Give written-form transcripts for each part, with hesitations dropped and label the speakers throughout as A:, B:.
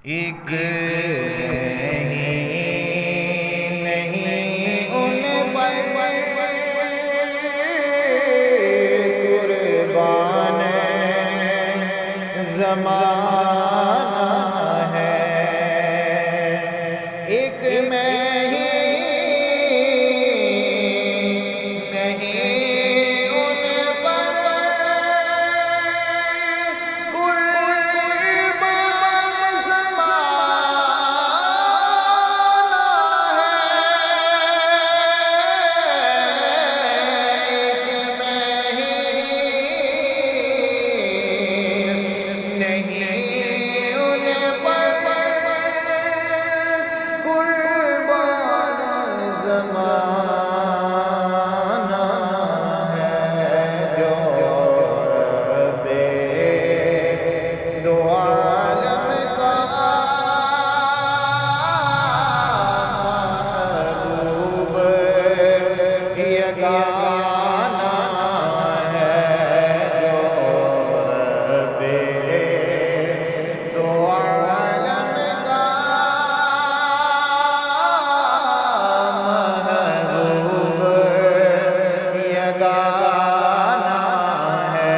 A: ایک نہیں ان پر قربان زمانہ ہے، ایک میں ہی نہیں ان پر قربان زمانہ ہے، ایک میں ہی نہیں ان پر قربان زمانہ ہے، جو رب دو عالم کا محبوب یگانہ ہے، جو رب دو عالم کا محبوب یگانہ ہے۔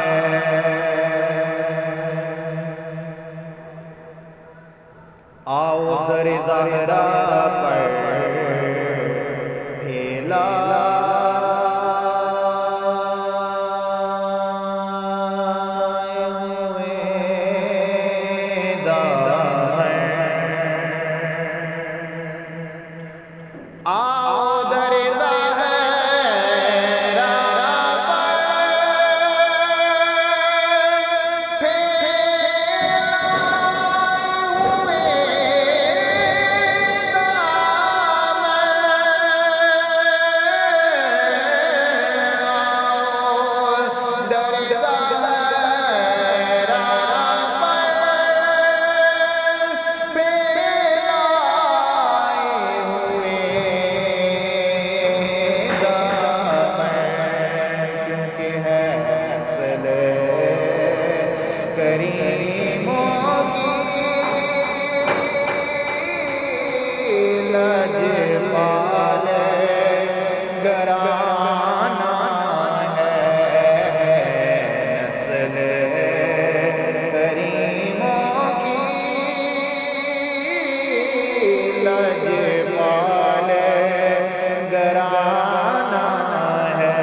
A: آؤ در ظاہرہ پر پھیلا ہوئے دامن، آؤ در ظاہرہ پر پھیلا ہوئے کریموں کی لجپال گھرانہ ہے، نسل کریموں کی لجپال گھرانہ ہے،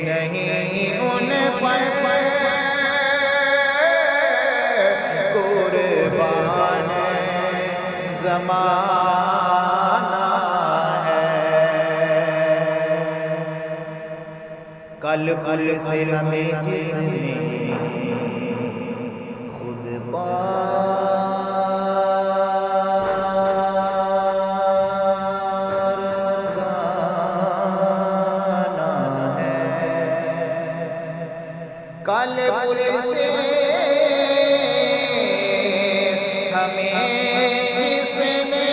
A: نہیں ان پر قربان زمانہ ہے، کل کل سے ہمیں جس نے خود پار لگانا ہے، کل کل سے ہمیں جس نے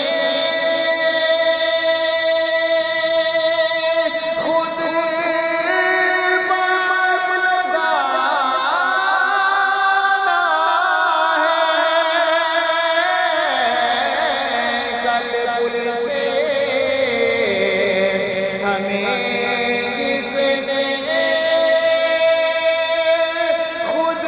A: خود پار لگانا ہے، کل کل سے ہمیں جس نے خود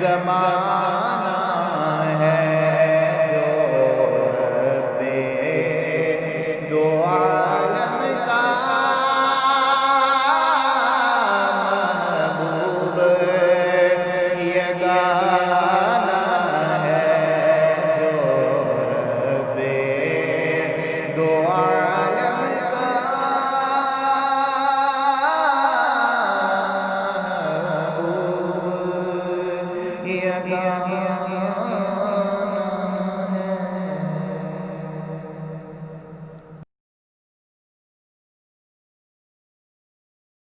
A: زمانہ ہے جو رب دو عالم کا محبوب یگانہ ہے جو رب دو عالم کا محبوب یگانہ